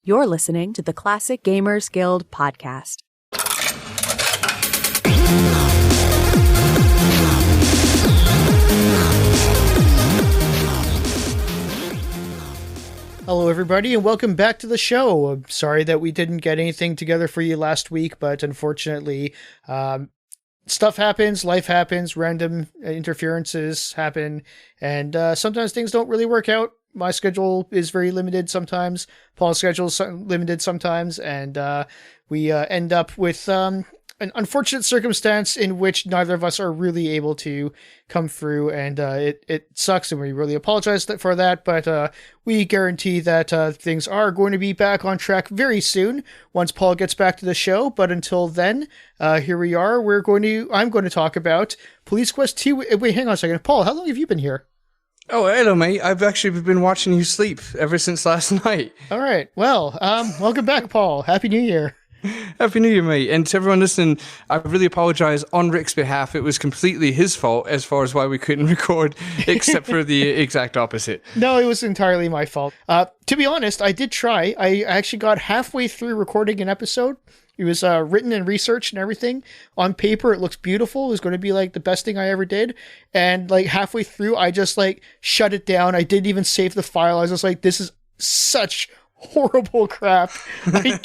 You're listening to the Classic Gamers Guild podcast. Hello, everybody, and welcome back to the show. I'm sorry that we didn't get anything together for you last week, but unfortunately, stuff happens, life happens, random interferences happen, and sometimes things don't really work out. My schedule is very limited sometimes. Paul's schedule is limited sometimes, and we end up with an unfortunate circumstance in which neither of us are really able to come through, and it sucks, and we really apologize for that, but we guarantee that things are going to be back on track very soon once Paul gets back to the show. But until then, here we are. I'm going to talk about Police Quest 2. Wait, hang on a second. Paul, how long have you been here? Oh, hello, mate. I've actually been watching you sleep ever since last night. All right. Well, welcome back, Paul. Happy New Year. Happy New Year, mate. And to everyone listening, I really apologize on Ric's behalf. It was completely his fault as far as why we couldn't record, except for the exact opposite. No, it was entirely my fault. To be honest, I did try. I actually got halfway through recording an episode. It was written and researched and everything. On paper, it looks beautiful. It was going to be like the best thing I ever did. And like halfway through, I just like shut it down. I didn't even save the file. I was just like, this is such horrible crap. I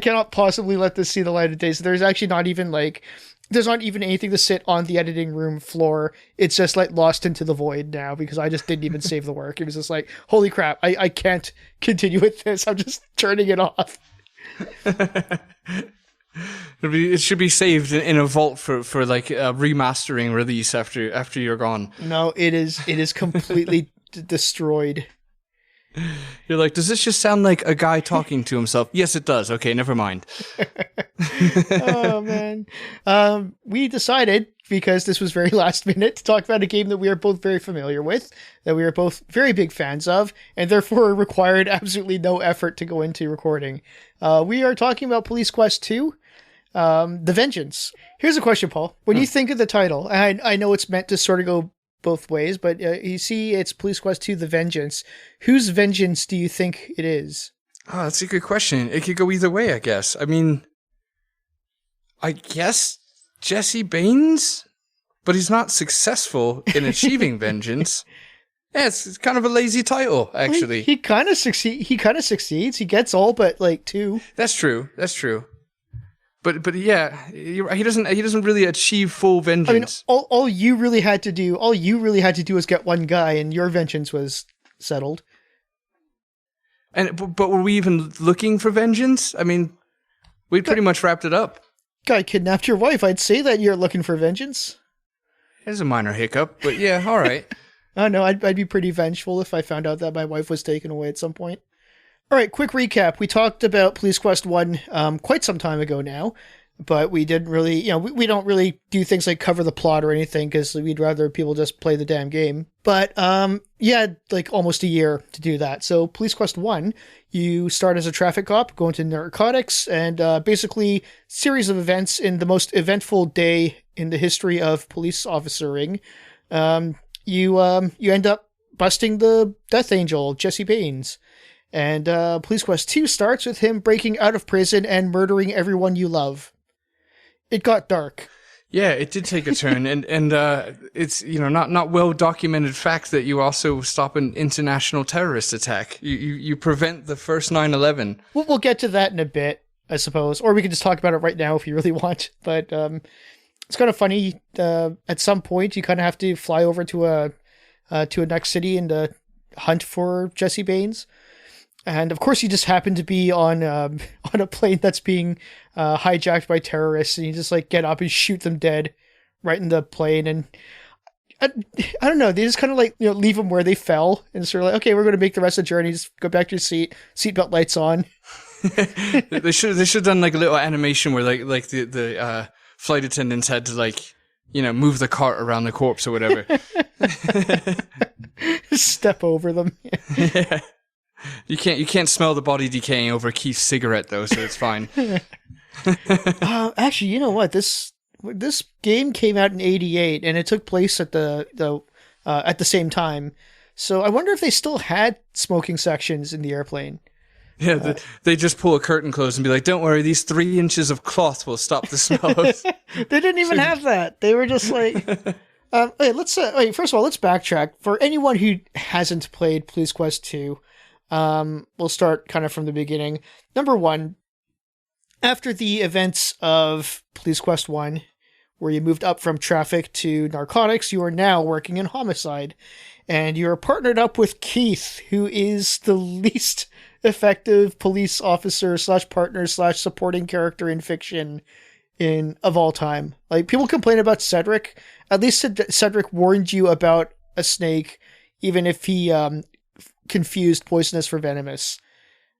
cannot possibly let this see the light of day. So there's actually not even anything to sit on the editing room floor. It's just like lost into the void now because I just didn't even save the work. It was just like, holy crap, I can't continue with this. I'm just turning it off. It should be saved in a vault for like a remastering release after you're gone. No, it is completely destroyed. You're like, does this just sound like a guy talking to himself? Yes, it does. Okay, never mind. Oh, man. We decided, because this was very last minute, to talk about a game that we are both very familiar with, that we are both very big fans of, and therefore required absolutely no effort to go into recording. We are talking about Police Quest 2, The Vengeance. Here's a question, Paul. When you think of the title, I know it's meant to sort of go both ways, but you see it's Police Quest 2, The Vengeance. Whose vengeance do you think it is? Oh, that's a good question. It could go either way, I guess. I mean, I guess Jesse Baines, but he's not successful in achieving vengeance. Yeah, it's kind of a lazy title, actually. He kind of succeeds. He gets all but like 2. That's true. But yeah, he doesn't really achieve full vengeance. I mean, all you really had to do was get one guy, and your vengeance was settled. But were we even looking for vengeance? I mean, we pretty much wrapped it up. Guy kidnapped your wife. I'd say that you're looking for vengeance. There's a minor hiccup, but yeah, all right. Oh no, I'd be pretty vengeful if I found out that my wife was taken away at some point. All right, quick recap. We talked about Police Quest 1 quite some time ago now, but we didn't really, we don't really do things like cover the plot or anything because we'd rather people just play the damn game. But yeah, like almost a year to do that. So Police Quest 1, you start as a traffic cop, go into narcotics, and basically series of events in the most eventful day in the history of police officering. You end up busting the Death Angel, Jesse Baines. And Police Quest 2 starts with him breaking out of prison and murdering everyone you love. It got dark. Yeah, it did take a turn, and it's not well documented fact that you also stop an international terrorist attack. You prevent the first 9/11. We'll get to that in a bit, I suppose, or we can just talk about it right now if you really want. But it's kind of funny. At some point, you kind of have to fly over to a next city and hunt for Jesse Baines. And of course, you just happen to be on a plane that's being hijacked by terrorists, and you just like get up and shoot them dead right in the plane. And I don't know, they just kind of like leave them where they fell, and sort of like, okay, we're going to make the rest of the journey. Just go back to your seatbelt lights on. They should have done like a little animation where like the flight attendants had to like move the cart around the corpse or whatever. Step over them. Yeah. You can't smell the body decaying over Keith's cigarette though, so it's fine. Actually, you know what? This game came out in '88, and it took place at the same time. So I wonder if they still had smoking sections in the airplane. Yeah, they just pull a curtain close and be like, don't worry, these 3 inches of cloth will stop the smells. They didn't even have that. They were just like... first of all, let's backtrack. For anyone who hasn't played Police Quest 2, we'll start kind of from the beginning. Number 1, after the events of Police Quest 1, where you moved up from traffic to narcotics, you are now working in homicide. And you're partnered up with Keith, who is the least effective police officer / partner / supporting character in fiction of all time. Like, people complain about Cedric. At least Cedric warned you about a snake, even if he confused poisonous for venomous.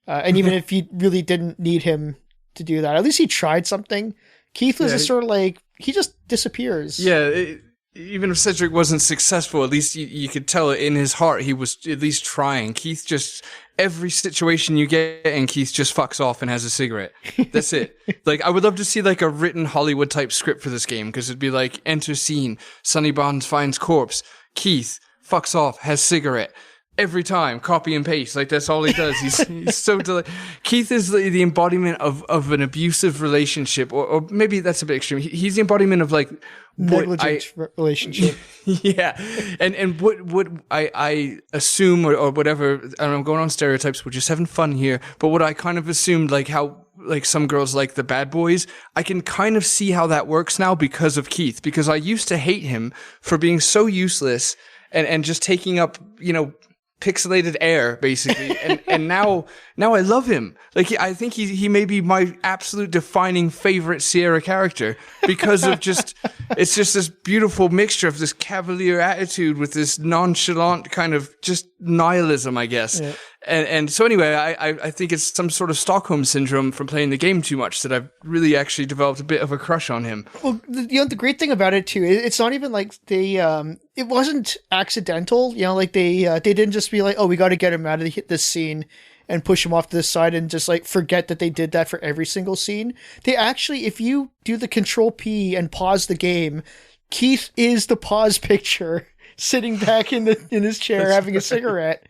And even if you really didn't need him to do that, at least he tried something. Keith was just sort of like, he just disappears. Yeah, even if Cedric wasn't successful, at least you could tell in his heart he was at least trying. Keith just, every situation you get in, Keith just fucks off and has a cigarette. That's it. Like, I would love to see like a written Hollywood type script for this game, because it'd be like, enter scene, Sonny Bonds finds corpse, Keith fucks off, has cigarette. Every time, copy and paste. Like, that's all he does. He's so Keith is the embodiment of an abusive relationship, or maybe that's a bit extreme. He's the embodiment of like negligent relationship. Yeah, and what I assume or whatever. I'm going on stereotypes. We're just having fun here. But what I kind of assumed, like how like some girls like the bad boys, I can kind of see how that works now because of Keith. Because I used to hate him for being so useless and just taking up, pixelated air, basically, and now I love him. Like, I think he may be my absolute defining favorite Sierra character because of it's just this beautiful mixture of this cavalier attitude with this nonchalant kind of just nihilism, I guess. Yeah. And so anyway, I think it's some sort of Stockholm syndrome from playing the game too much that I've really actually developed a bit of a crush on him. Well, the great thing about it too, it's not even like it wasn't accidental. Like they didn't just be like, oh, we got to get him out of this scene and push him off to the side and just like forget that they did that for every single scene. They actually, if you do the Control P and pause the game, Keith is the pause picture sitting back in his chair having a cigarette.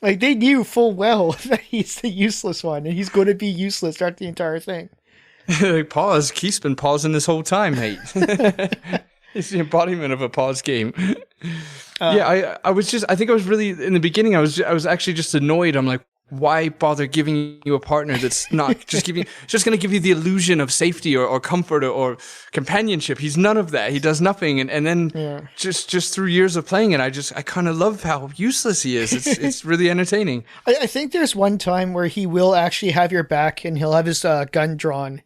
Like, they knew full well that he's the useless one, and he's going to be useless throughout the entire thing. Pause. Keith's been pausing this whole time, mate. It's the embodiment of a pause game. I think I was really, in the beginning, I was actually just annoyed. I'm like, why bother giving you a partner that's not just going to give you the illusion of safety or comfort or companionship? He's none of that. He does nothing. And then just through years of playing it, I kind of love how useless he is. It's really entertaining. I think there's one time where he will actually have your back and he'll have his gun drawn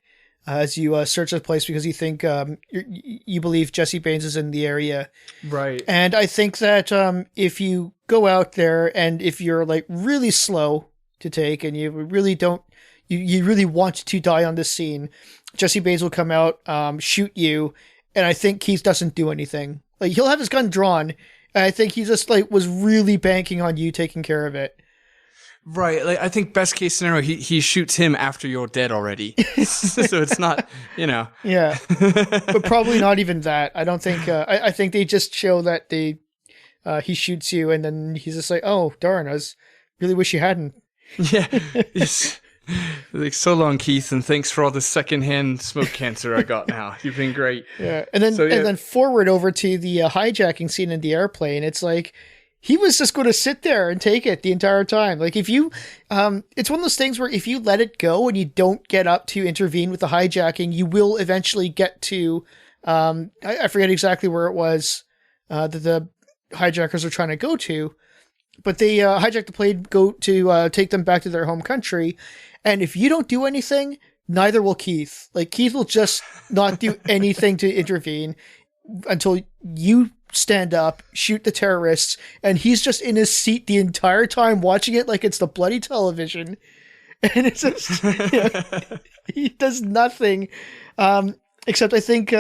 as you search the place because you think you believe Jesse Baines is in the area. Right. And I think that if you go out there and if you're like really slow to take and you really don't, you really want to die on this scene, Jesse Baines will come out, shoot you, and I think Keith doesn't do anything. Like, he'll have his gun drawn, and I think he just like was really banking on you taking care of it. Right, like I think best case scenario, he shoots him after you're dead already, so it's not, Yeah, but probably not even that. I don't think. I think they just show that he shoots you, and then he's just like, "Oh darn, I really wish you hadn't." Yeah, it's like, so long, Keith, and thanks for all the secondhand smoke cancer I got now. You've been great. Yeah, and then forward over to the hijacking scene in the airplane. It's like, he was just going to sit there and take it the entire time. Like, if you, it's one of those things where if you let it go and you don't get up to intervene with the hijacking, you will eventually get to, I forget exactly where it was that the hijackers are trying to go to, but they hijack the plane, go to take them back to their home country. And if you don't do anything, neither will Keith. Like, Keith will just not do anything to intervene until you stand up, shoot the terrorists, and he's just in his seat the entire time watching it like it's the bloody television. And it's just, he does nothing. Except I think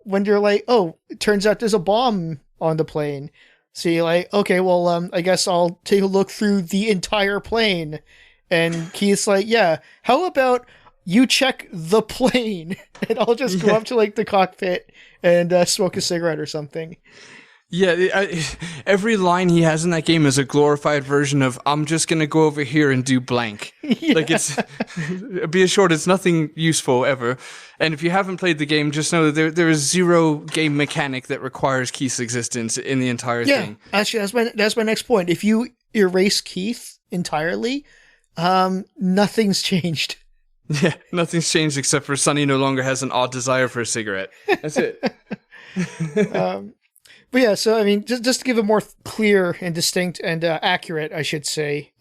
when you're like, oh, it turns out there's a bomb on the plane. So you're like, okay, well, I guess I'll take a look through the entire plane. And Keith's like, yeah, how about you check the plane and I'll just go up to like the cockpit and smoke a cigarette or something. Yeah, every line he has in that game is a glorified version of "I'm just gonna go over here and do blank." Yeah. Like be assured, it's nothing useful ever. And if you haven't played the game, just know that there is zero game mechanic that requires Keith's existence in the entire thing. Actually, that's my next point. If you erase Keith entirely, nothing's changed. Yeah, nothing's changed except for Sonny no longer has an odd desire for a cigarette. That's it. But yeah, so I mean, just to give a more clear and distinct and accurate, I should say,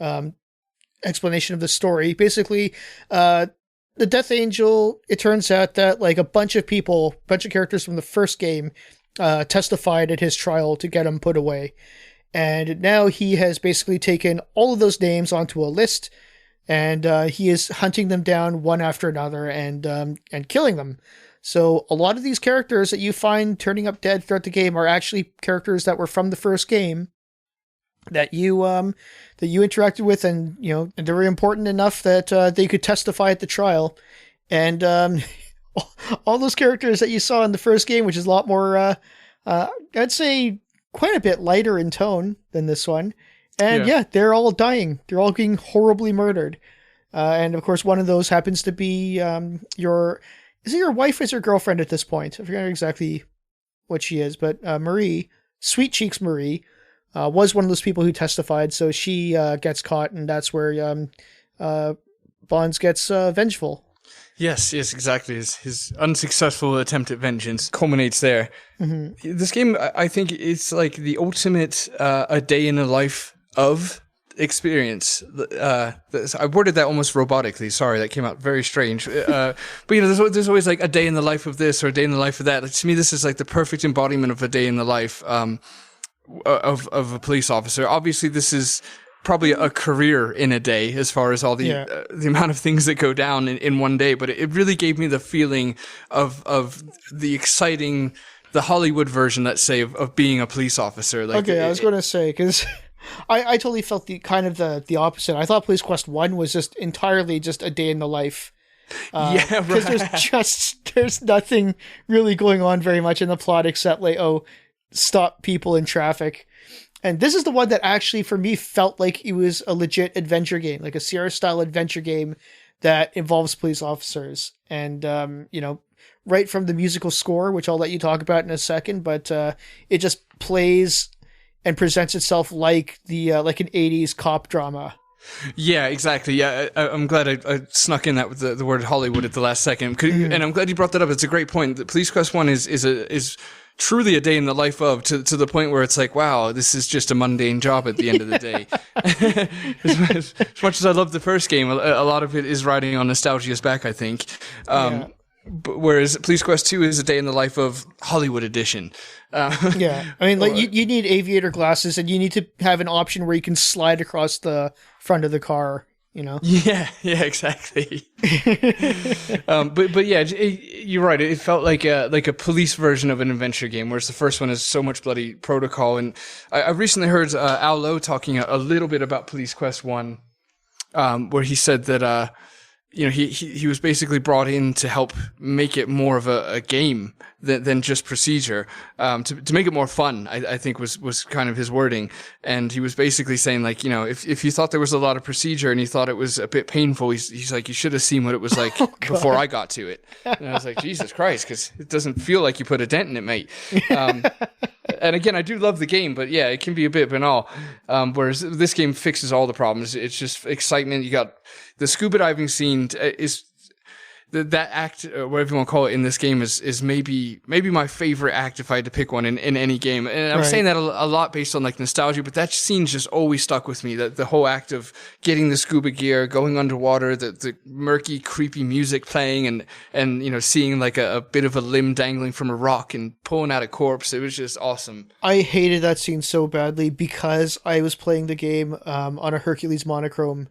explanation of the story. Basically, the Death Angel. It turns out that like a bunch of characters from the first game, testified at his trial to get him put away, and now he has basically taken all of those names onto a list, and he is hunting them down one after another and killing them. So a lot of these characters that you find turning up dead throughout the game are actually characters that were from the first game that you interacted with, and and they were important enough that they could testify at the trial. And all those characters that you saw in the first game, which is a lot more, I'd say, quite a bit lighter in tone than this one. And yeah, they're all dying. They're all being horribly murdered. And of course, one of those happens to be Is it your wife or is your girlfriend at this point? I forget exactly what she is, but Marie, Sweet Cheeks Marie, was one of those people who testified, so she gets caught, and that's where Bonds gets vengeful. Yes, exactly. His unsuccessful attempt at vengeance culminates there. Mm-hmm. This game, I think it's like the ultimate a day in the life of experience. I worded that almost robotically. Sorry, that came out very strange. But there's always like a day in the life of this or a day in the life of that. Like, to me, this is like the perfect embodiment of a day in the life of a police officer. Obviously, this is probably a career in a day as far as all the amount of things that go down in one day. But it really gave me the feeling of the exciting, the Hollywood version, let's say, of being a police officer. Like, okay, I was going to say, because I totally felt the opposite. I thought Police Quest 1 was just entirely just a day in the life. Because there's nothing really going on very much in the plot except like, stop people in traffic. And this is the one that actually, for me, felt like it was a legit adventure game, like a Sierra-style adventure game that involves police officers. And, right from the musical score, which I'll let you talk about in a second, but it just plays and presents itself like like an 80s cop drama. Yeah, exactly. Yeah, I'm glad I snuck in that with the word Hollywood at the last second. And I'm glad you brought that up. It's a great point. The Police Quest 1 is truly a day in the life of, to the point where it's like, wow, this is just a mundane job at the end of the day. as much as I love the first game, a lot of it is riding on nostalgia's back, I think. Whereas Police Quest 2 is a day in the life of Hollywood edition. I mean, like you need aviator glasses, and you need to have an option where you can slide across the front of the car. Yeah, exactly. But yeah, you're right. It felt like a police version of an adventure game, whereas the first one is so much bloody protocol. And I recently heard Al Lowe talking a little bit about Police Quest 1, where he said that he was basically brought in to help make it more of a game than just procedure, to make it more fun, I think was kind of his wording. And he was basically saying, like, if you thought there was a lot of procedure and you thought it was a bit painful, he's like, you should have seen what it was like before I got to it. And I was like, Jesus Christ, because it doesn't feel like you put a dent in it, mate. And again, I do love the game, but yeah, it can be a bit banal. Whereas this game fixes all the problems. It's just excitement. You got the scuba diving scene is that act, whatever you want to call it, in this game is maybe my favorite act if I had to pick one in any game. And I'm saying that a lot based on like nostalgia, but that scene's just always stuck with me. That the whole act of getting the scuba gear, going underwater, the murky, creepy music playing, and seeing like a bit of a limb dangling from a rock and pulling out a corpse. It was just awesome. I hated that scene so badly because I was playing the game on a Hercules monochrome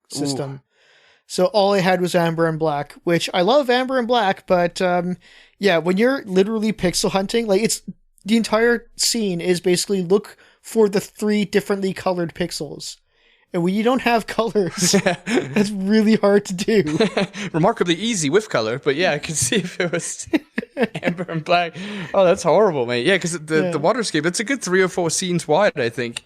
system. Ooh. So all I had was Amber and Black, which I love Amber and Black, but when you're literally pixel hunting, like it's the entire scene is basically look for the 3 differently colored pixels. And when you don't have colors, that's really hard to do. Remarkably easy with color, but yeah, I can see if it was amber and black. Oh, that's horrible, mate. Yeah, because the waterscape, it's a good 3 or 4 scenes wide, I think.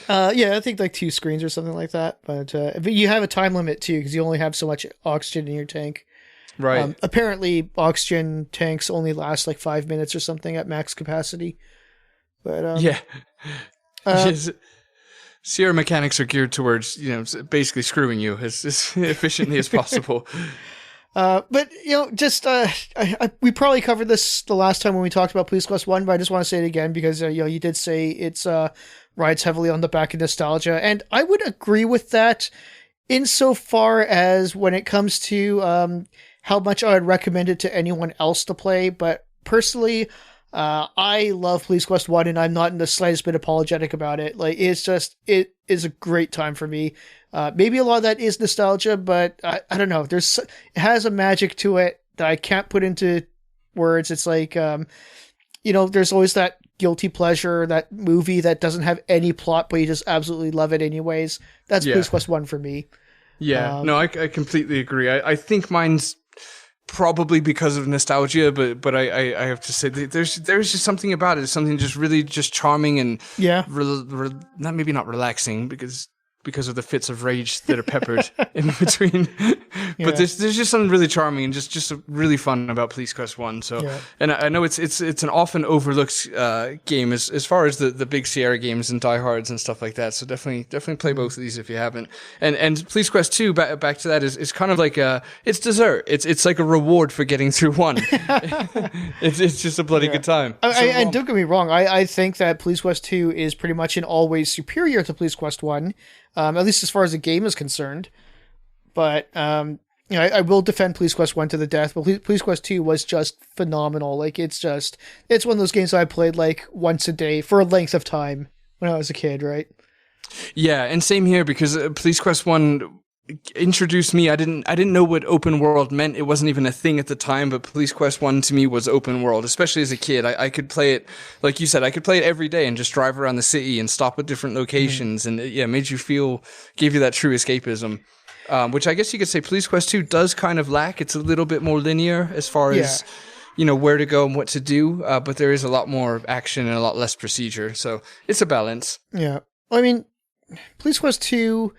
Yeah, I think like 2 screens or something like that. But you have a time limit too, because you only have so much oxygen in your tank. Right. Apparently, oxygen tanks only last like 5 minutes or something at max capacity. But yeah. Sierra mechanics are geared towards, basically screwing you as efficiently as possible. But just we probably covered this the last time when we talked about Police Quest 1, but I just want to say it again because you did say it's rides heavily on the back of nostalgia, and I would agree with that insofar as when it comes to how much I would recommend it to anyone else to play. But personally, I love Police Quest 1, and I'm not in the slightest bit apologetic about it. Like, it is a great time for me. Maybe a lot of that is nostalgia, but I don't know. It has a magic to it that I can't put into words. It's like, there's always that guilty pleasure, that movie that doesn't have any plot, but you just absolutely love it anyways. That's Police Quest 1 for me. Yeah, no, I completely agree. I think mine's probably because of nostalgia, but I have to say there's just something about it, something just really just charming and not relaxing because of the fits of rage that are peppered in between. But there's just something really charming and just really fun about Police Quest 1. So, and I know it's an often overlooked game as far as the big Sierra games and diehards and stuff like that. So definitely play both of these if you haven't. And Police Quest 2, back to that, is kind of like it's dessert. It's like a reward for getting through 1. it's just a bloody good time. And don't get me wrong, I think that Police Quest 2 is pretty much in all ways superior to Police Quest 1. At least as far as the game is concerned. But, I will defend Police Quest 1 to the death, but Police Quest 2 was just phenomenal. Like, it's one of those games that I played like once a day for a length of time when I was a kid, right? Yeah, and same here, because Police Quest 1 introduced me. I didn't know what open world meant. It wasn't even a thing at the time, but Police Quest 1 to me was open world, especially as a kid. I could play it, like you said, I could play it every day and just drive around the city and stop at different locations. And made you gave you that true escapism, which I guess you could say Police Quest 2 does kind of lack. It's a little bit more linear as far as, where to go and what to do. But there is a lot more action and a lot less procedure. So it's a balance. Yeah. I mean, Police Quest 2,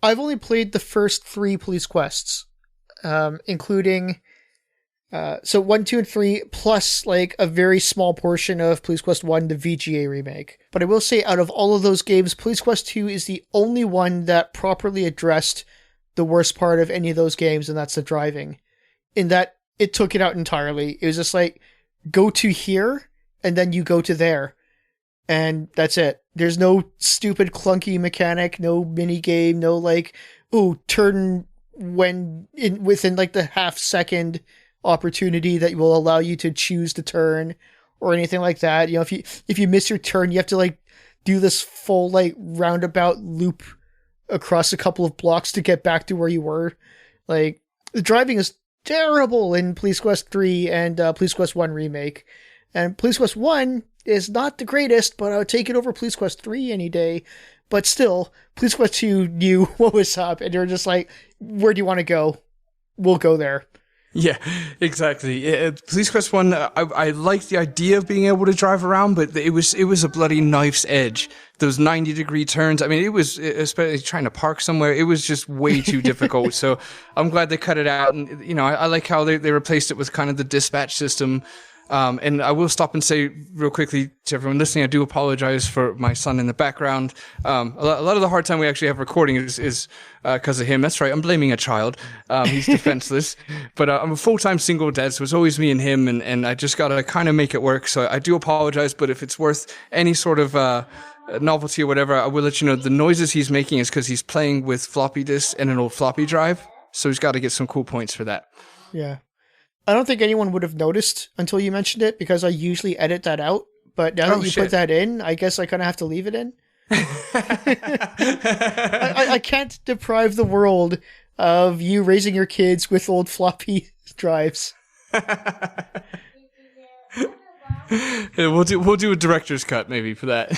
I've only played the first 3 police quests, including, 1, 2, and 3, plus like a very small portion of Police Quest 1, the VGA remake. But I will say, out of all of those games, Police Quest 2 is the only one that properly addressed the worst part of any of those games, and that's the driving. In that, it took it out entirely. It was just like, go to here, and then you go to there. And that's it. There's no stupid clunky mechanic, no mini game, no like, turn within like the half-second opportunity that will allow you to choose to turn or anything like that. If you miss your turn, you have to like do this full like roundabout loop across a couple of blocks to get back to where you were. Like, the driving is terrible in Police Quest 3 and Police Quest 1 remake. And Police Quest 1 is not the greatest, but I would take it over Police Quest 3 any day. But still, Police Quest 2 knew what was up, and they were just like, where do you want to go? We'll go there. Yeah, exactly. Police Quest 1, I liked the idea of being able to drive around, but it was a bloody knife's edge. Those 90-degree turns, I mean, it was, especially trying to park somewhere, it was just way too difficult. So I'm glad they cut it out. And, I like how they replaced it with kind of the dispatch system. And I will stop and say real quickly to everyone listening, I do apologize for my son in the background. A lot of the hard time we actually have recording is because of him. That's right. I'm blaming a child. He's defenseless, but I'm a full-time single dad, so it's always me and him, and I just got to kind of make it work. So I do apologize, but if it's worth any sort of novelty or whatever, I will let you know the noises he's making is because he's playing with floppy disks and an old floppy drive. So he's got to get some cool points for that. Yeah. I don't think anyone would have noticed until you mentioned it, because I usually edit that out. But now that you put that in, I guess I kind of have to leave it in. I can't deprive the world of you raising your kids with old floppy drives. Yeah, we'll do a director's cut maybe for that.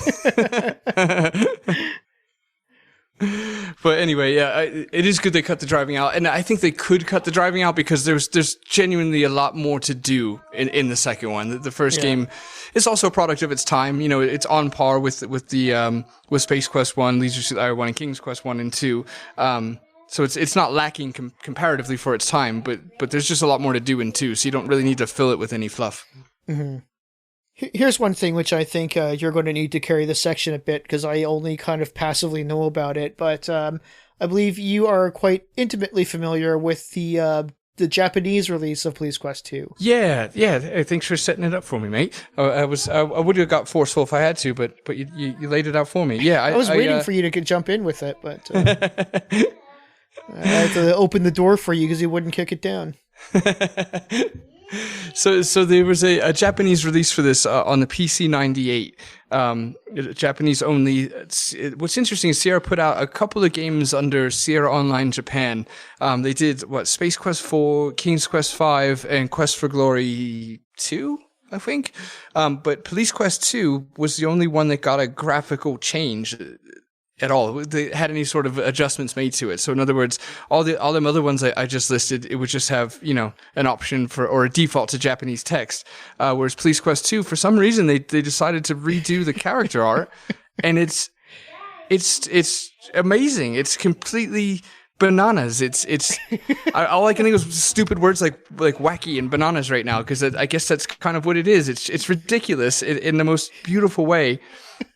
But anyway, yeah, it is good they cut the driving out, and I think they could cut the driving out because there's genuinely a lot more to do in the second one. The first game is also a product of its time. You know, it's on par with Space Quest 1, Leisure Suit Larry 1, and King's Quest 1 and 2. So it's not lacking comparatively for its time, but there's just a lot more to do in 2, so you don't really need to fill it with any fluff. Mm-hmm. Here's one thing which I think you're going to need to carry this section a bit, because I only kind of passively know about it, but I believe you are quite intimately familiar with the Japanese release of Police Quest 2. Yeah. Thanks for setting it up for me, mate. I would have got forceful if I had to, but you laid it out for me. Yeah, I was waiting for you to jump in with it, but I had to open the door for you because you wouldn't kick it down. So there was a Japanese release for this on the PC 98, Japanese only. What's interesting is Sierra put out a couple of games under Sierra Online Japan. They did Space Quest 4, King's Quest 5, and Quest for Glory 2, I think. But Police Quest 2 was the only one that got a graphical change at all. They had any sort of adjustments made to it. So in other words, all them other ones I just listed, it would just have, an option for, or a default to Japanese text. Whereas Police Quest 2, for some reason, they decided to redo the character art, and it's amazing. It's completely bananas. All I can think of is stupid words like wacky and bananas right now, because I guess that's kind of what it is. It's ridiculous in the most beautiful way.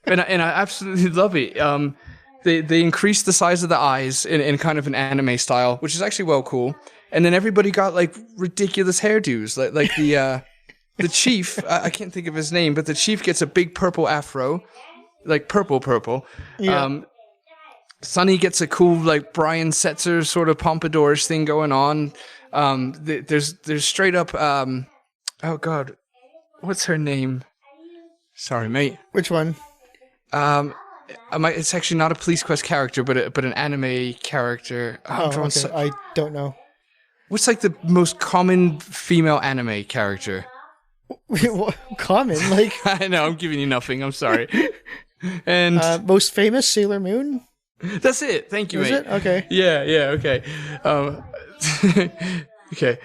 And I absolutely love it. They increased the size of the eyes in kind of an anime style, which is actually well cool. And then everybody got like ridiculous hairdos, like the chief. I can't think of his name, but the chief gets a big purple afro, like purple. Yeah. Sonny gets a cool like Brian Setzer sort of pompadourish thing going on. There's straight up. Oh God, what's her name? Sorry, mate. Which one? It's actually not a Police Quest character, but an anime character. Okay. I don't know. What's like the most common female anime character? Common? Like I know, I'm giving you nothing. I'm sorry. And most famous Sailor Moon? That's it. Thank you, Is mate. it? Okay. Yeah, okay. Okay.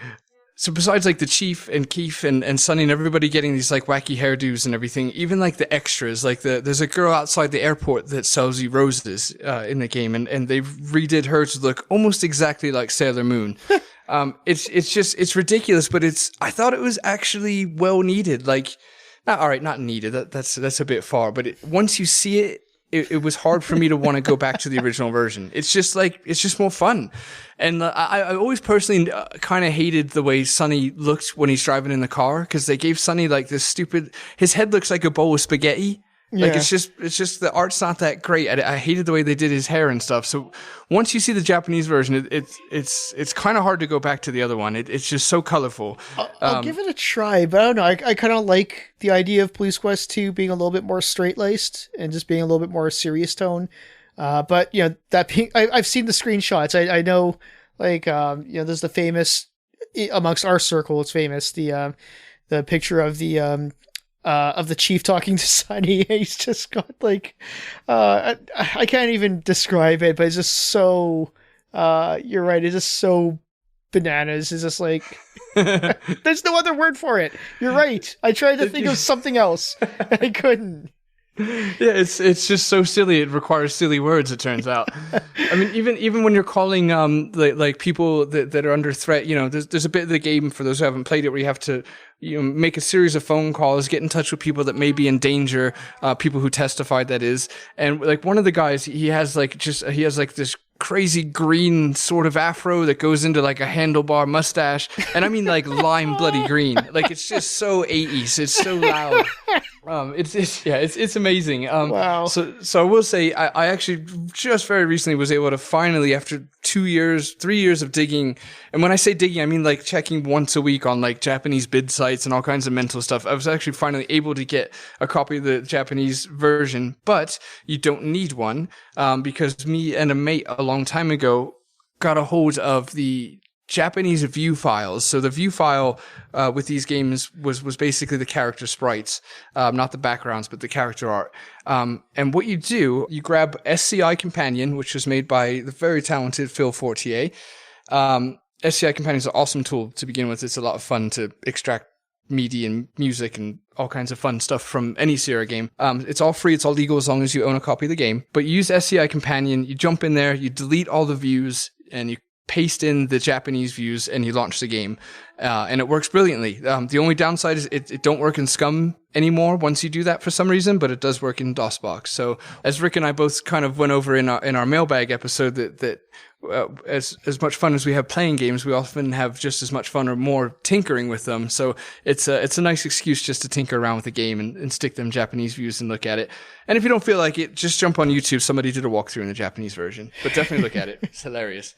So besides like the Chief and Keith and Sonny and everybody getting these like wacky hairdos and everything, even like the extras, like there's a girl outside the airport that sells you roses in the game, and they redid her to look almost exactly like Sailor Moon. It's ridiculous, but I thought it was actually well needed. Like, not needed. That's a bit far, but once you see it, it was hard for me to want to go back to the original version. It's just more fun. And I always personally kind of hated the way Sonny looked when he's driving in the car, because they gave Sonny like this stupid, his head looks like a bowl of spaghetti. Like it's just the art's not that great. I hated the way they did his hair and stuff. So once you see the Japanese version, it's kind of hard to go back to the other one. It's just so colorful. I'll give it a try, but I don't know. I kind of like the idea of Police Quest 2 being a little bit more straight-laced and just being a little bit more serious tone. But that being, I've seen the screenshots. I know, like there's the famous, amongst our circle, it's famous, the picture of the Chief talking to Sonny. He's just got like, I can't even describe it, but it's just so, you're right. It's just so bananas. It's just like, there's no other word for it. You're right. I tried to think of something else. I couldn't. Yeah, it's just so silly. It requires silly words, it turns out. I mean, even when you're calling like people that are under threat, there's a bit of the game, for those who haven't played it, where you have to make a series of phone calls, get in touch with people that may be in danger, people who testified, that is. And like one of the guys, he has like this crazy green sort of afro that goes into like a handlebar mustache, and I mean like lime bloody green. Like it's just so 80s. It's so loud. It's amazing. Wow. So I will say I actually just very recently was able to finally, after 3 years of digging, and when I say digging, I mean like checking once a week on like Japanese bid sites and all kinds of mental stuff. I was actually finally able to get a copy of the Japanese version, but you don't need one, because me and a mate a long time ago got a hold of the Japanese view files. So the view file with these games was basically the character sprites, not the backgrounds, but the character art. And what you do, you grab SCI Companion, which was made by the very talented Phil Fortier. SCI Companion is an awesome tool to begin with. It's a lot of fun to extract MIDI and music and all kinds of fun stuff from any Sierra game. It's all free. It's all legal as long as you own a copy of the game. But you use SCI Companion. You jump in there, you delete all the views, and you paste in the Japanese views, and you launch the game. And it works brilliantly. The only downside is it don't work in Scum anymore once you do that for some reason, but it does work in DOSBox. So as Rick and I both kind of went over in our mailbag episode, that as much fun as we have playing games, we often have just as much fun or more tinkering with them. So it's a nice excuse just to tinker around with the game and stick them Japanese views and look at it. And if you don't feel like it, just jump on YouTube. Somebody did a walkthrough in the Japanese version, but definitely look at it. It's hilarious.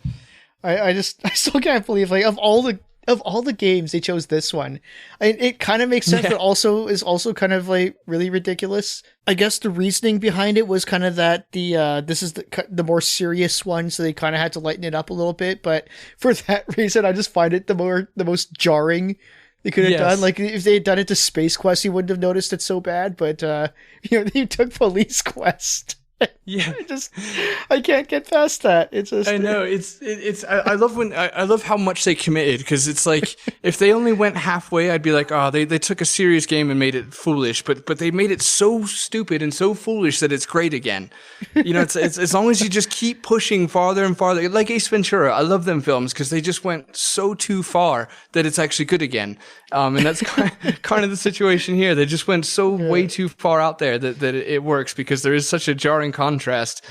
I still can't believe, like, of all the games they chose this one. It kind of makes sense, but also is also kind of like really ridiculous. I guess the reasoning behind it was kind of that this is the more serious one, so they kind of had to lighten it up a little bit. But for that reason, I just find it the most jarring they could have done. Like, if they had done it to Space Quest, you wouldn't have noticed it so bad. But you took Police Quest. Yeah, I can't get past that. It's just, I know I love how much they committed, because it's like if they only went halfway, I'd be like, oh, they took a serious game and made it foolish, but they made it so stupid and so foolish that it's great again. It's as long as you just keep pushing farther and farther, like Ace Ventura. I love them films because they just went so too far that it's actually good again. And that's kind of the situation here. They just went way too far out there that it works, because there is such a jarring contrast.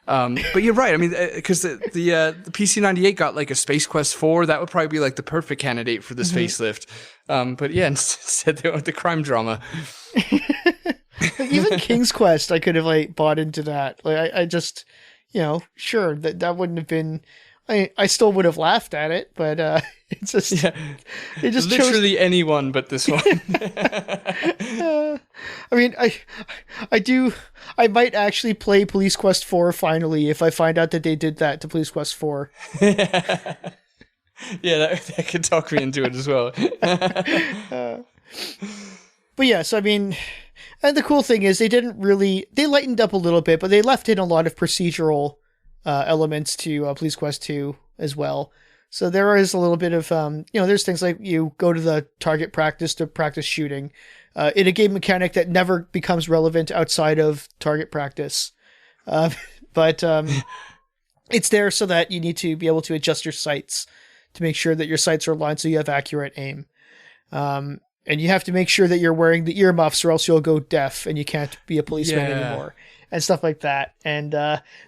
But you're right. I mean, because the PC-98 got like a Space Quest 4. That would probably be like the perfect candidate for this facelift. But yeah, instead they went the crime drama. Even King's Quest, I could have like bought into that. Like I just, sure that wouldn't have been. I still would have laughed at it, but it's just they just literally anyone but this one. I mean, I might actually play Police Quest 4 finally if I find out that they did that to Police Quest 4. Yeah, that could talk me into it as well. But yeah, so I mean, and the cool thing is they lightened up a little bit, but they left in a lot of procedural elements to Police Quest 2 as well. So there is a little bit of, there's things like you go to the target practice to practice shooting in a game mechanic that never becomes relevant outside of target practice. But it's there so that you need to be able to adjust your sights to make sure that your sights are aligned so you have accurate aim. And you have to make sure that you're wearing the earmuffs or else you'll go deaf and you can't be a policeman anymore. And stuff like that. And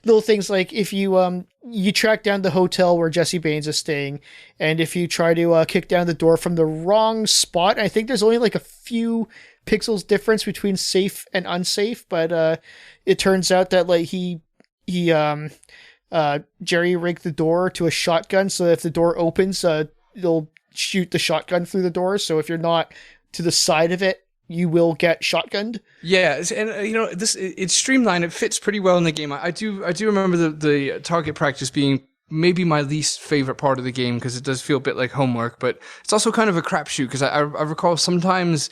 little things like if you track down the hotel where Jesse Baines is staying, and if you try to kick down the door from the wrong spot, I think there's only like a few pixels difference between safe and unsafe, but it turns out that like he jerry-rigged the door to a shotgun, so if the door opens, it'll shoot the shotgun through the door. So if you're not to the side of it, you will get shotgunned. Yeah, and it's streamlined. It fits pretty well in the game. I do remember the target practice being maybe my least favorite part of the game, because it does feel a bit like homework, but it's also kind of a crapshoot, because I recall sometimes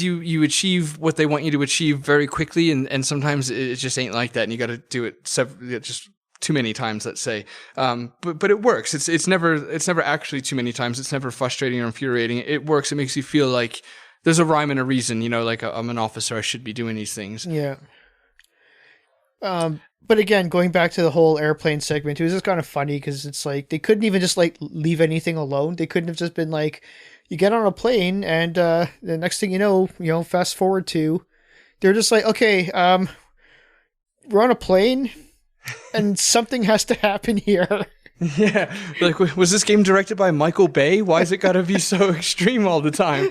you achieve what they want you to achieve very quickly, and sometimes it just ain't like that, and you got to do it just too many times, let's say. But it works. It's never actually too many times. It's never frustrating or infuriating. It works. It makes you feel like there's a rhyme and a reason, like I'm an officer, I should be doing these things. Yeah. But again, going back to the whole airplane segment, it was just kind of funny because it's like they couldn't even just like leave anything alone. They couldn't have just been like, you get on a plane and the next thing you know, fast forward to, they're just like, okay, we're on a plane and something has to happen here. Yeah, like, was this game directed by Michael Bay? Why is it got to be so extreme all the time?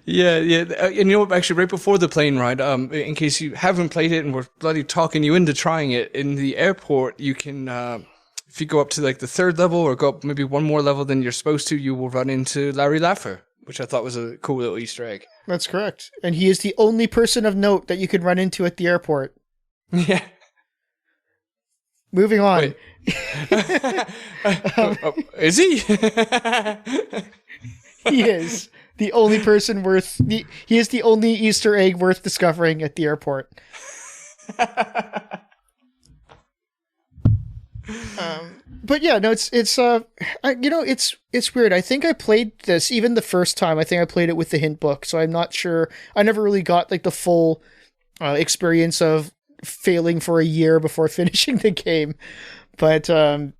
Yeah. And you know what, actually, right before the plane ride, in case you haven't played it and we're bloody talking you into trying it, in the airport, you can, if you go up to like the 3rd level or go up maybe one more level than you're supposed to, you will run into Larry Laffer, which I thought was a cool little Easter egg. That's correct. And he is the only person of note that you could run into at the airport. Yeah. moving on. Is he? He is the only person he is the only Easter egg worth discovering at the airport. But yeah, no, it's weird. I think I played this even the first time. I think I played it with the hint book, so I'm not sure. I never really got like the full experience of failing for a year before finishing the game. But I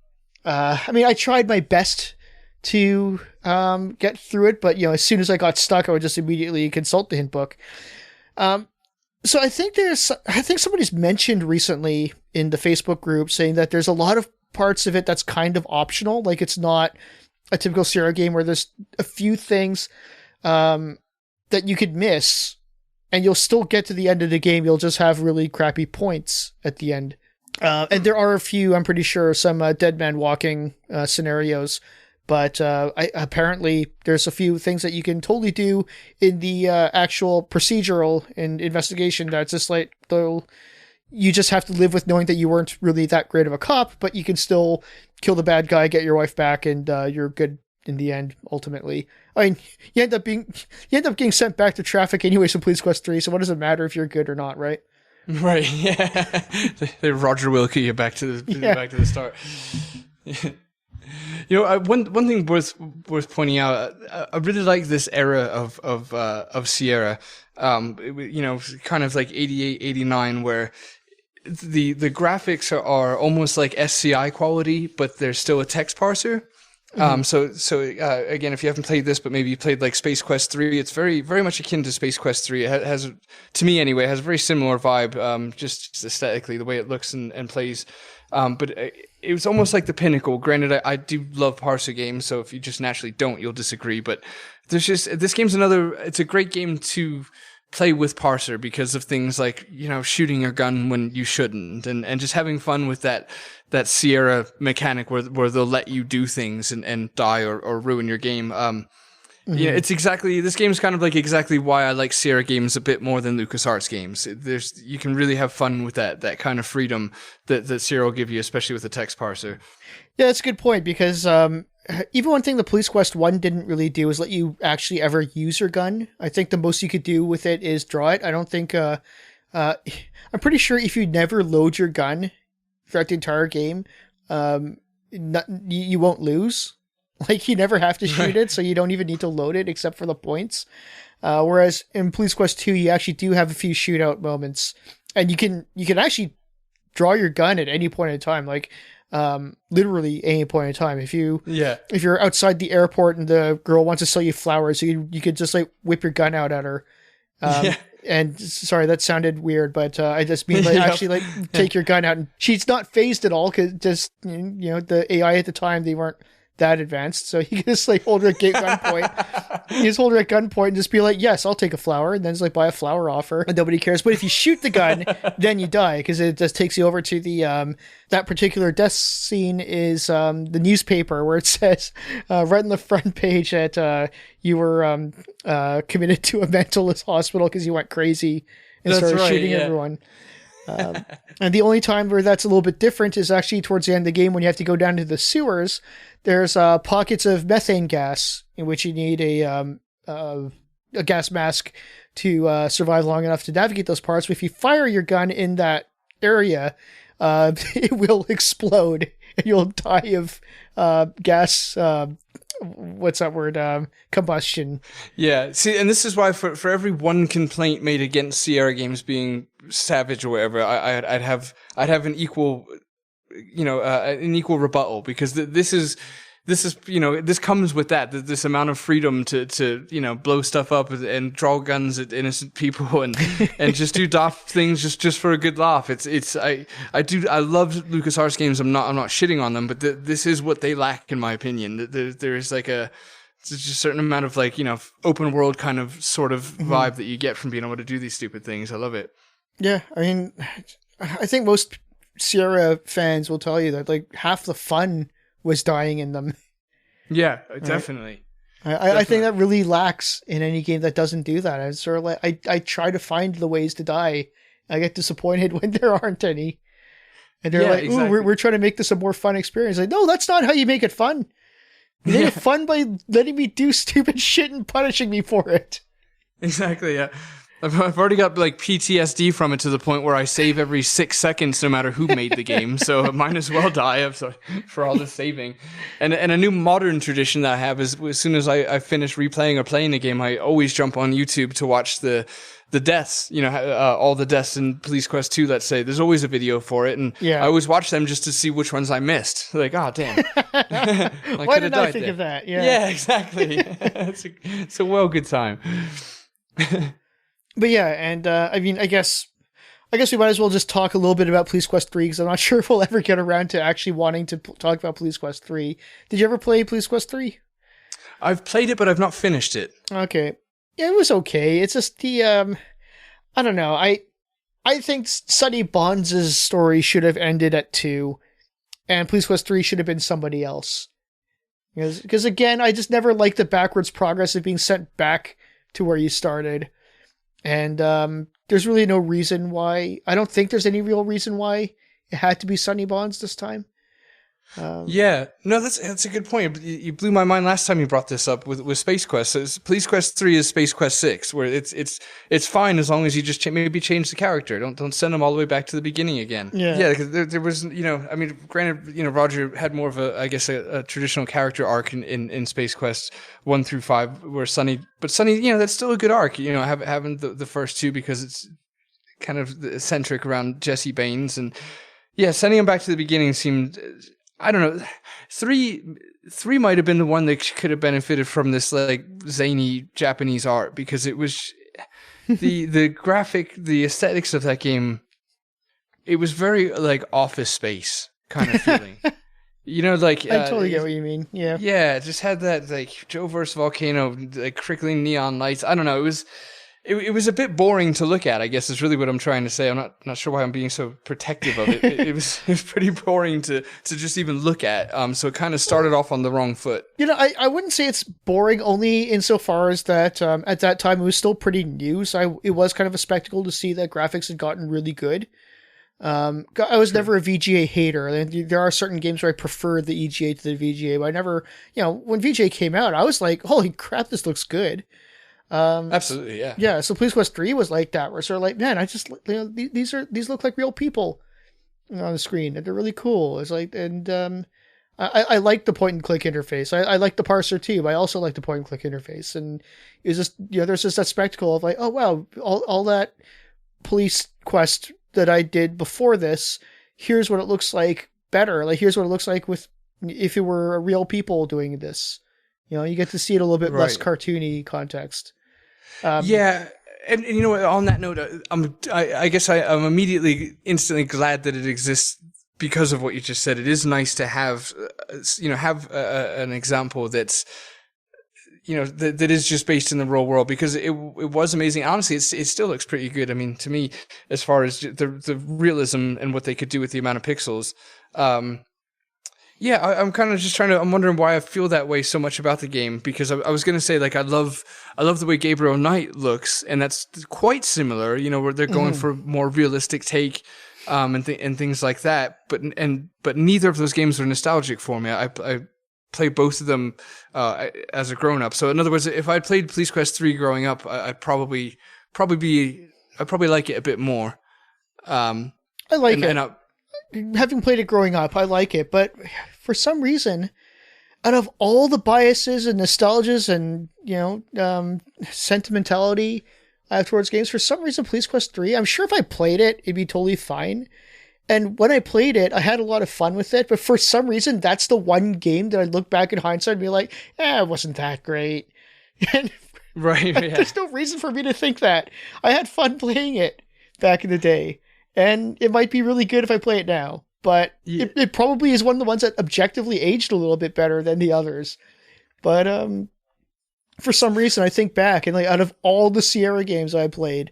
mean, I tried my best to get through it, but as soon as I got stuck, I would just immediately consult the hint book. So I think somebody's mentioned recently in the Facebook group saying that there's a lot of parts of it that's kind of optional. Like it's not a typical Sierra game where there's a few things that you could miss and you'll still get to the end of the game. You'll just have really crappy points at the end. And there are a few, I'm pretty sure, some dead man walking scenarios. But apparently there's a few things that you can totally do in the actual procedural and investigation that's just like, you just have to live with knowing that you weren't really that great of a cop, but you can still kill the bad guy, get your wife back, and you're good in the end, ultimately. I mean, you end up getting sent back to traffic anyways in Police Quest 3, so what does it matter if you're good or not, right? Right, yeah. They Roger Wilkie you back to the start. One thing worth pointing out, I really like this era of Sierra. Kind of like 88, 89, where the graphics are almost like SCI quality, but there's still a text parser. Mm-hmm. Again, if you haven't played this, but maybe you played like Space Quest 3, it's very, very much akin to Space Quest 3. It has, to me anyway, has a very similar vibe, just aesthetically, the way it looks and plays. But it was almost like the pinnacle. Granted, I do love parser games, so if you just naturally don't, you'll disagree. But this game's it's a great game to play with parser because of things like, shooting your gun when you shouldn't, and just having fun with that Sierra mechanic where they'll let you do things and die or ruin your game. Mm-hmm. Yeah, this game is kind of like exactly why I like Sierra games a bit more than LucasArts games. You can really have fun with that kind of freedom that Sierra will give you, especially with the text parser. Yeah, that's a good point because even one thing the Police Quest 1 didn't really do is let you actually ever use your gun. I think the most you could do with it is draw it. I don't think I'm pretty sure if you never load your gun throughout the entire game, you won't lose. Like, you never have to shoot it, so you don't even need to load it except for the points. Whereas in Police Quest 2, you actually do have a few shootout moments, and you can actually draw your gun at any point in time, like literally any point in time. If you're outside the airport and the girl wants to sell you flowers, you could just like whip your gun out at her. And sorry, that sounded weird, but I just mean like actually like take your gun out, and she's not phased at all because just the AI at the time, they weren't that advanced, so he can just like hold her at gunpoint. You just hold her at gunpoint and just be like, "Yes, I'll take a flower," and then just like buy a flower off her, and nobody cares. But if you shoot the gun, then you die because it just takes you over to the that particular death scene is the newspaper where it says right on the front page that you were committed to a mental hospital because you went crazy and started shooting everyone. And the only time where that's a little bit different is actually towards the end of the game when you have to go down to the sewers. There's pockets of methane gas in which you need a gas mask to survive long enough to navigate those parts. But if you fire your gun in that area, it will explode and you'll die of gas. What's that word? Combustion. Yeah. See, and this is why for every one complaint made against Sierra games being savage or whatever, I'd have an equal, an equal rebuttal, because this is this comes with this amount of freedom to blow stuff up and draw guns at innocent people and just do daft things just for a good laugh. I love LucasArts games. I'm not shitting on them, but this is what they lack in my opinion. There is like just a certain amount of open world kind of sort of vibe that you get from being able to do these stupid things. I love it. Yeah, I mean, I think most Sierra fans will tell you that like half the fun was dying in them. Yeah, definitely. I think that really lacks in any game that doesn't do that. It's sort of like I try to find the ways to die. I get disappointed when there aren't any. And they're like, exactly. Ooh, we're trying to make this a more fun experience. Like, no, that's not how you make it fun. You make it fun by letting me do stupid shit and punishing me for it. Exactly, yeah. I've already got like PTSD from it to the point where I save every 6 seconds no matter who made the game. So I might as well die for all the saving. And a new modern tradition that I have is as soon as I finish replaying or playing the game, I always jump on YouTube to watch the deaths, all the deaths in Police Quest 2, let's say. There's always a video for it. And I always watch them just to see which ones I missed. Like, oh, damn. Why didn't I think of that? Yeah, exactly. It's a well good time. But yeah, and I mean, I guess we might as well just talk a little bit about Police Quest 3, because I'm not sure if we'll ever get around to actually wanting to talk about Police Quest 3. Did you ever play Police Quest 3? I've played it, but I've not finished it. Okay. Yeah, it was okay. It's just the, I don't know. I think Sonny Bonds' story should have ended at 2, and Police Quest 3 should have been somebody else. Because again, I just never liked the backwards progress of being sent back to where you started. And there's really no reason why. I don't think there's any real reason why it had to be Sonny Bonds this time. Yeah, no, that's a good point. You blew my mind last time you brought this up with Space Quest. So Police Quest 3 is Space Quest 6, where it's fine as long as you just maybe change the character. Don't send them all the way back to the beginning again. Yeah, because there was, I mean, granted, Roger had more of a traditional character arc in Space Quest 1 through 5, where Sonny, that's still a good arc. Having the first two, because it's kind of centric around Jesse Baines, and sending him back to the beginning seemed. I don't know. Three might have been the one that could have benefited from this like zany Japanese art, because it was the graphic, the aesthetics of that game. It was very like Office Space kind of feeling. Like I totally get what you mean. Yeah. Yeah, it just had that like Joe vs. Volcano, like crinkling neon lights. I don't know. It was a bit boring to look at, I guess, is really what I'm trying to say. I'm not sure why I'm being so protective of it. It was pretty boring to just even look at. So it kind of started off on the wrong foot. I wouldn't say it's boring, only insofar as that at that time it was still pretty new. So it was kind of a spectacle to see that graphics had gotten really good. I was never a VGA hater. There are certain games where I prefer the EGA to the VGA, but I never, when VGA came out, I was like, holy crap, this looks good. Absolutely, yeah. Yeah, so Police Quest 3 was like that, where sort of like, man, I just, these look like real people on the screen, and they're really cool. It's like, and I like the point and click interface. I like the parser too, but I also like the point and click interface. And it's just, there's just that spectacle of like, oh wow, all that Police Quest that I did before this, here's what it looks like better. Like, here's what it looks like if it were real people doing this. You get to see it a little bit less cartoony context. Yeah, and on that note, I guess I'm instantly glad that it exists because of what you just said. It is nice to have, an example that's, that is just based in the real world, because it was amazing. Honestly, it still looks pretty good. I mean, to me, as far as the realism and what they could do with the amount of pixels. Yeah, I'm kind of just I'm wondering why I feel that way so much about the game, because I was going to say, like, I love the way Gabriel Knight looks, and that's quite similar, where they're going for a more realistic take, and things like that. But neither of those games are nostalgic for me. I play both of them, as a grown up. So in other words, if I'd played Police Quest 3 growing up, I'd probably like it a bit more. I like it. Having played it growing up, I like it, but for some reason, out of all the biases and nostalgias and sentimentality I have towards games, for some reason, Police Quest 3, I'm sure if I played it, it'd be totally fine. And when I played it, I had a lot of fun with it, but for some reason, that's the one game that I look back in hindsight and be like, it wasn't that great. And right, yeah. There's no reason for me to think that. I had fun playing it back in the day. And it might be really good if I play it now, but it probably is one of the ones that objectively aged a little bit better than the others. But for some reason, I think back, and like out of all the Sierra games I played,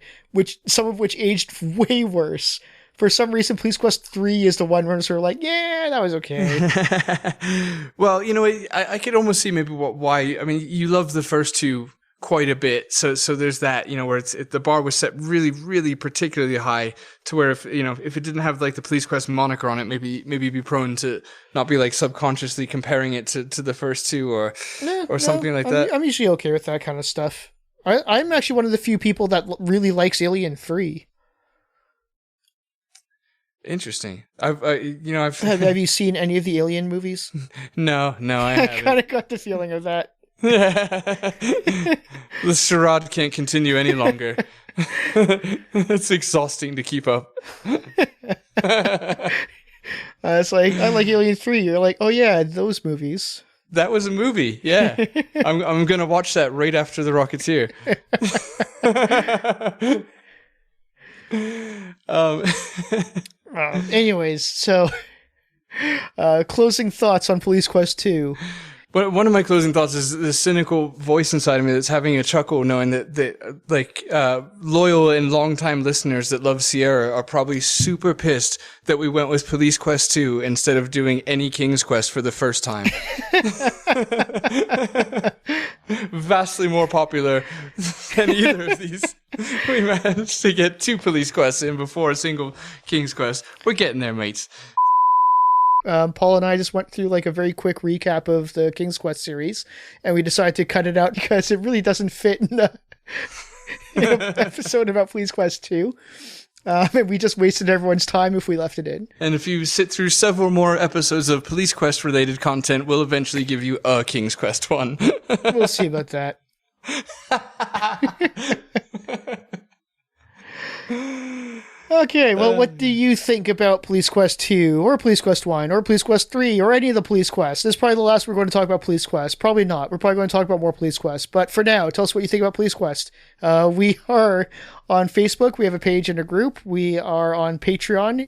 some of which aged way worse, for some reason, Police Quest 3 is the one where I'm sort of like, yeah, that was okay. Well, I could almost see maybe why. I mean, you love the first two quite a bit. So there's that, where the bar was set really, really particularly high to where if it didn't have like the Police Quest moniker on it, maybe be prone to not be like subconsciously comparing it to the first two or something like that. I'm usually okay with that kind of stuff. I'm actually one of the few people that really likes Alien 3. Interesting. Have you seen any of the Alien movies? No, I haven't. I kind of got the feeling of that. The charade can't continue any longer. It's exhausting to keep up. It's like, I like Alien 3. You're like, oh yeah, those movies. That was a movie, yeah. I'm going to watch that right after The Rocketeer. Anyways, so closing thoughts on Police Quest 2. But one of my closing thoughts is the cynical voice inside of me that's having a chuckle, knowing that loyal and longtime listeners that love Sierra are probably super pissed that we went with Police Quest 2 instead of doing any King's Quest for the first time. Vastly more popular than either of these. We managed to get 2 Police Quests in before a single King's Quest. We're getting there, mates. Paul and I just went through like a very quick recap of the King's Quest series, and we decided to cut it out because it really doesn't fit in the episode about Police Quest 2. And we just wasted everyone's time if we left it in. And if you sit through several more episodes of Police Quest related content, we'll eventually give you a King's Quest one. We'll see about that. Okay, well, what do you think about Police Quest 2, or Police Quest 1, or Police Quest 3, or any of the Police Quests? This is probably the last we're going to talk about Police Quest. Probably not. We're probably going to talk about more Police Quest. But for now, tell us what you think about Police Quest. We are on Facebook. We have a page and a group. We are on Patreon.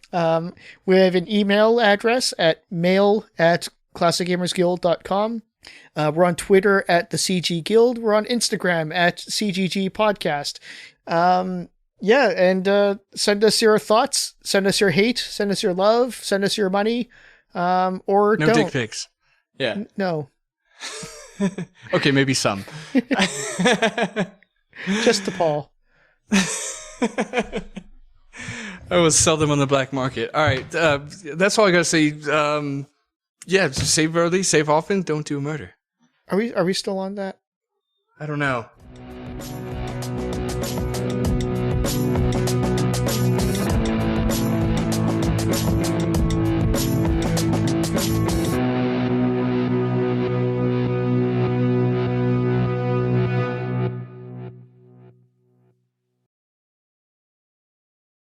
We have an email address at mail@classicgamersguild.com. We're on Twitter at the CG Guild. We're on Instagram at CGG Podcast. Yeah, and send us your thoughts, send us your hate, send us your love, send us your money, or no don't. dick pics. Yeah. No. Okay, maybe some. Just to Paul. I will sell them on the black market. All right, that's all I gotta say. Yeah, save early, save often, don't do a murder. Are we still on that? I don't know.